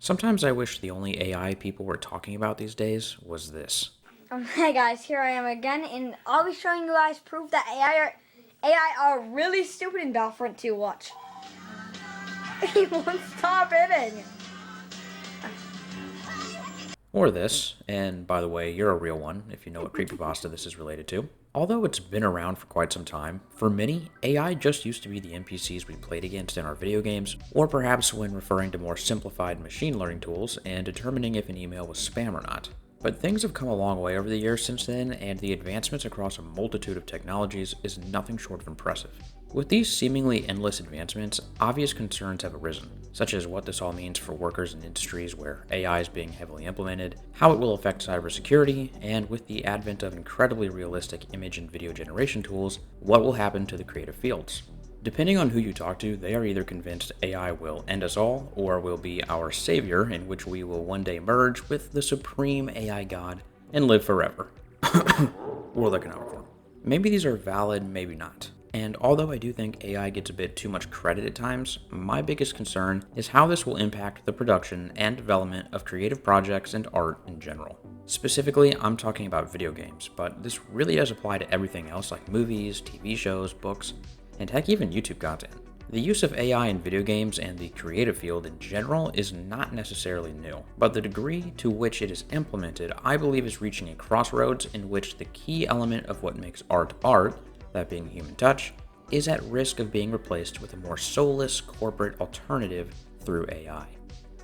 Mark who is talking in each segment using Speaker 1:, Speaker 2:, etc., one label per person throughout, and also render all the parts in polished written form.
Speaker 1: Sometimes I wish the only AI people were talking about these days was this.
Speaker 2: Hey guys, here I am again, and I'll be showing you guys proof that AI are really stupid in Battlefront 2. Watch. He won't stop hitting.
Speaker 1: Or this, and by the way, you're a real one if you know what creepypasta this is related to. Although it's been around for quite some time, for many, AI just used to be the NPCs we played against in our video games, or perhaps when referring to more simplified machine learning tools and determining if an email was spam or not. But things have come a long way over the years since then, and the advancements across a multitude of technologies is nothing short of impressive. With these seemingly endless advancements, obvious concerns have arisen, such as what this all means for workers in industries where AI is being heavily implemented, how it will affect cybersecurity, and with the advent of incredibly realistic image and video generation tools, what will happen to the creative fields. Depending on who you talk to, they are either convinced AI will end us all, or will be our savior, in which we will one day merge with the supreme AI god and live forever. World Economic Forum. Maybe these are valid, maybe not. And although I do think AI gets a bit too much credit at times, my biggest concern is how this will impact the production and development of creative projects and art in general. Specifically, I'm talking about video games, but this really does apply to everything else like movies, TV shows, books, and heck, even YouTube content. The use of AI in video games and the creative field in general is not necessarily new, but the degree to which it is implemented, I believe, is reaching a crossroads in which the key element of what makes art art, that being human touch, is at risk of being replaced with a more soulless corporate alternative through AI.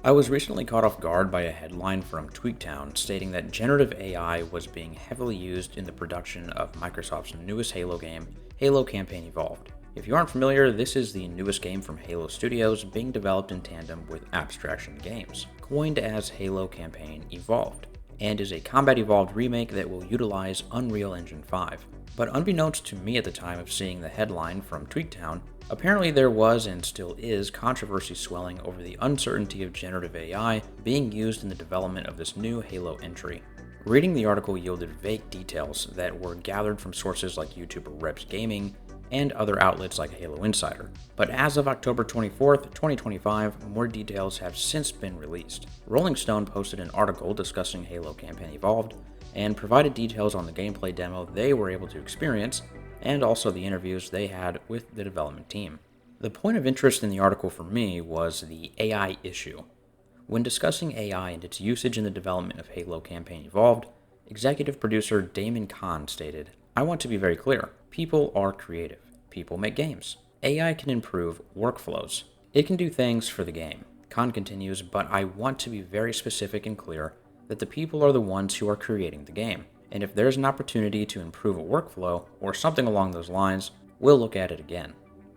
Speaker 1: I was recently caught off guard by a headline from Tweaktown stating that generative AI was being heavily used in the production of Microsoft's newest Halo game, Halo Campaign Evolved. If you aren't familiar, this is the newest game from Halo Studios being developed in tandem with Abstraction Games, coined as Halo Campaign Evolved, and is a Combat Evolved remake that will utilize Unreal Engine 5. But unbeknownst to me at the time of seeing the headline from Tweaktown, apparently there was and still is controversy swelling over the uncertainty of generative AI being used in the development of this new Halo entry. Reading the article yielded vague details that were gathered from sources like YouTuber Reps Gaming and other outlets like Halo Insider. But as of October 24th, 2025, more details have since been released. Rolling Stone posted an article discussing Halo Campaign Evolved and provided details on the gameplay demo they were able to experience, and also the interviews they had with the development team. The point of interest in the article for me was the AI issue. When discussing AI and its usage in the development of Halo Campaign Evolved, executive producer Damon Kahn stated, "I want to be very clear. People are creative. People make games. AI can improve workflows. It can do things for the game." Kahn continues, "But I want to be very specific and clear that the people are the ones who are creating the game. And if there's an opportunity to improve a workflow or something along those lines, we'll look at it again.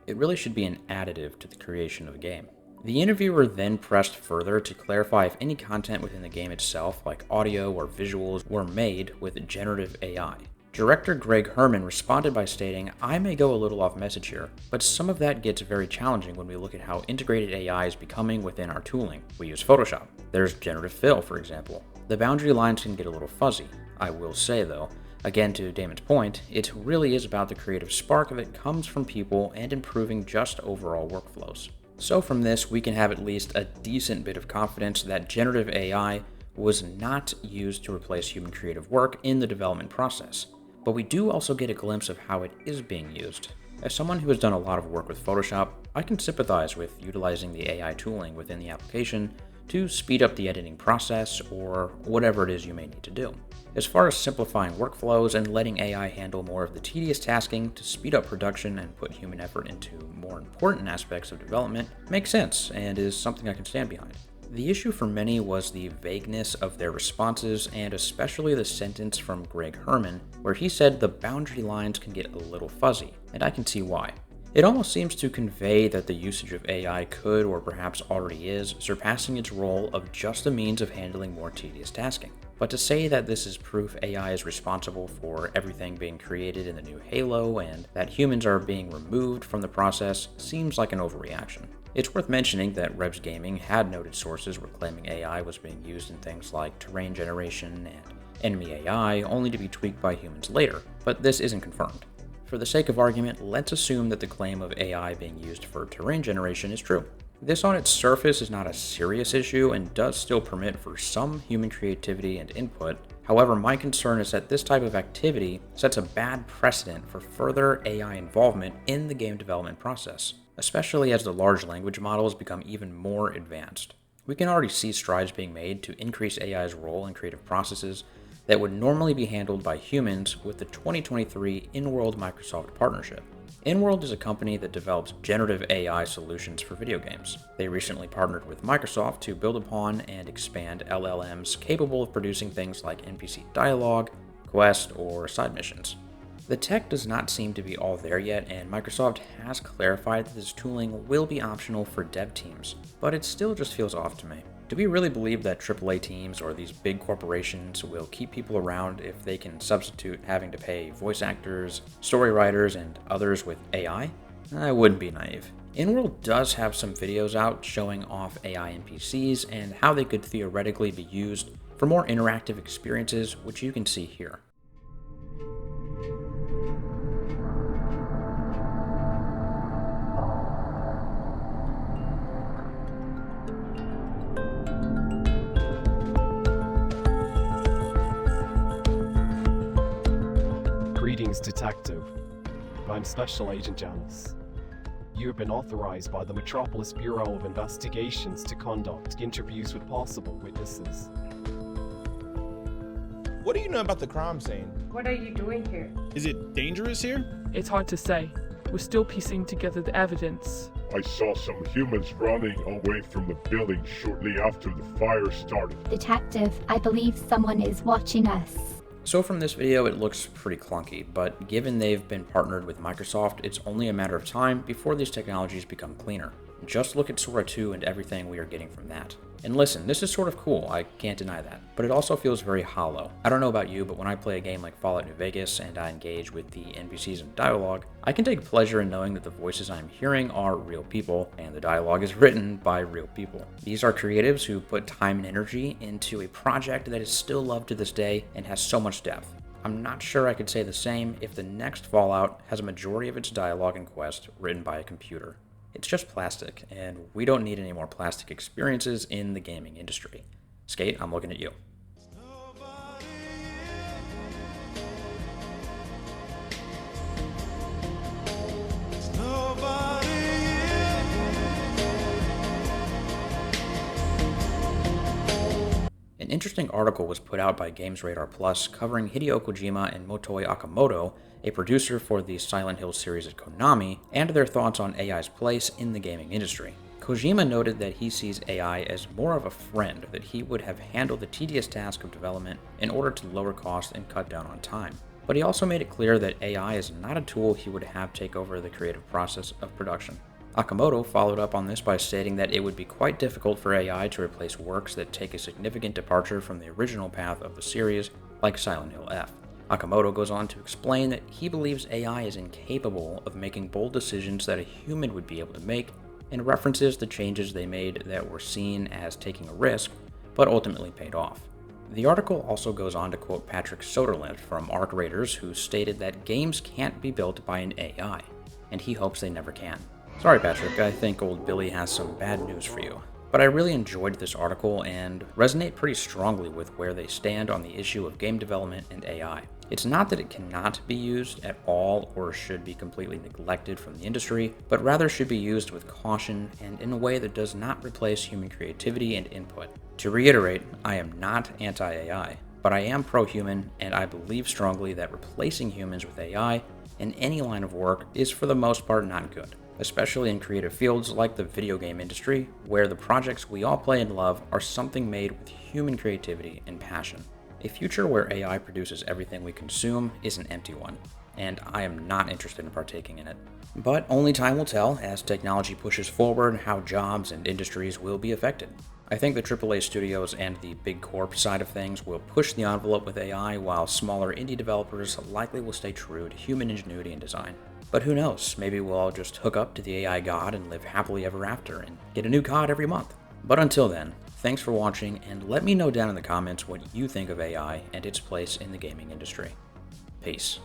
Speaker 1: It really should be an additive to the creation of a game." The interviewer then pressed further to clarify if any content within the game itself, like audio or visuals, were made with generative AI. Director Greg Herman responded by stating, "I may go a little off message here, but some of that gets very challenging when we look at how integrated AI is becoming within our tooling. We use Photoshop. There's generative fill, for example. The boundary lines can get a little fuzzy. I will say, though, again to Damon's point, it really is about the creative spark that comes from people and improving just overall workflows." So from this, we can have at least a decent bit of confidence that generative AI was not used to replace human creative work in the development process. But we do also get a glimpse of how it is being used. As someone who has done a lot of work with Photoshop, I can sympathize with utilizing the AI tooling within the application to speed up the editing process or whatever it is you may need to do. As far as simplifying workflows and letting AI handle more of the tedious tasking to speed up production and put human effort into more important aspects of development, makes sense and is something I can stand behind. The issue for many was the vagueness of their responses, and especially the sentence from Greg Herman, where he said the boundary lines can get a little fuzzy, and I can see why. It almost seems to convey that the usage of AI could, or perhaps already is, surpassing its role of just a means of handling more tedious tasking. But to say that this is proof AI is responsible for everything being created in the new Halo and that humans are being removed from the process seems like an overreaction. It's worth mentioning that Rebs Gaming had noted sources were claiming AI was being used in things like terrain generation and enemy AI, only to be tweaked by humans later, but this isn't confirmed. For the sake of argument, let's assume that the claim of AI being used for terrain generation is true. This on its surface is not a serious issue and does still permit for some human creativity and input. However, my concern is that this type of activity sets a bad precedent for further AI involvement in the game development process, especially as the large language models become even more advanced. We can already see strides being made to increase AI's role in creative processes that would normally be handled by humans with the 2023 In-World Microsoft partnership. In-World is a company that develops generative AI solutions for video games. They recently partnered with Microsoft to build upon and expand LLMs capable of producing things like NPC dialogue, quest, or side missions. The tech does not seem to be all there yet, and Microsoft has clarified that this tooling will be optional for dev teams, but it still just feels off to me. Do we really believe that AAA teams or these big corporations will keep people around if they can substitute having to pay voice actors, story writers, and others with AI? I wouldn't be naive. InWorld does have some videos out showing off AI NPCs and how they could theoretically be used for more interactive experiences, which you can see here.
Speaker 3: Greetings, Detective. I'm Special Agent Janice. You have been authorized by the Metropolis Bureau of Investigations to conduct interviews with possible witnesses.
Speaker 4: What do you know about the crime scene?
Speaker 5: What are you doing here?
Speaker 4: Is it dangerous here?
Speaker 6: It's hard to say. We're still piecing together the evidence.
Speaker 7: I saw some humans running away from the building shortly after the fire started.
Speaker 8: Detective, I believe someone is watching us.
Speaker 1: So from this video, it looks pretty clunky, but given they've been partnered with Microsoft, it's only a matter of time before these technologies become cleaner. Just look at Sora 2 and everything we are getting from that. And listen, this is sort of cool, I can't deny that, but it also feels very hollow. I don't know about you, but when I play a game like Fallout New Vegas and I engage with the NPCs and dialogue, I can take pleasure in knowing that the voices I'm hearing are real people, and the dialogue is written by real people. These are creatives who put time and energy into a project that is still loved to this day and has so much depth. I'm not sure I could say the same if the next Fallout has a majority of its dialogue and quest written by a computer. It's just plastic, and we don't need any more plastic experiences in the gaming industry. Skate, I'm looking at you. An interesting article was put out by Games Radar Plus covering Hideo Kojima and Motoi Akamoto, a producer for the Silent Hill series at Konami, and their thoughts on AI's place in the gaming industry. Kojima noted that he sees AI as more of a friend, that he would have handled the tedious task of development in order to lower costs and cut down on time. But he also made it clear that AI is not a tool he would have take over the creative process of production. Akamoto followed up on this by stating that it would be quite difficult for AI to replace works that take a significant departure from the original path of the series, like Silent Hill F. Akamoto goes on to explain that he believes AI is incapable of making bold decisions that a human would be able to make, and references the changes they made that were seen as taking a risk, but ultimately paid off. The article also goes on to quote Patrick Soderlind from Arc Raiders, who stated that games can't be built by an AI, and he hopes they never can. Sorry, Patrick, I think old Billy has some bad news for you. But I really enjoyed this article and resonate pretty strongly with where they stand on the issue of game development and AI. It's not that it cannot be used at all or should be completely neglected from the industry, but rather should be used with caution and in a way that does not replace human creativity and input. To reiterate, I am not anti-AI, but I am pro-human, and I believe strongly that replacing humans with AI in any line of work is for the most part not good, especially in creative fields like the video game industry, where the projects we all play and love are something made with human creativity and passion. A future where AI produces everything we consume is an empty one, and I am not interested in partaking in it. But only time will tell as technology pushes forward how jobs and industries will be affected. I think the AAA studios and the big corp side of things will push the envelope with AI, while smaller indie developers likely will stay true to human ingenuity and design. But who knows, maybe we'll all just hook up to the AI god and live happily ever after and get a new COD every month. But until then, thanks for watching, and let me know down in the comments what you think of AI and its place in the gaming industry. Peace.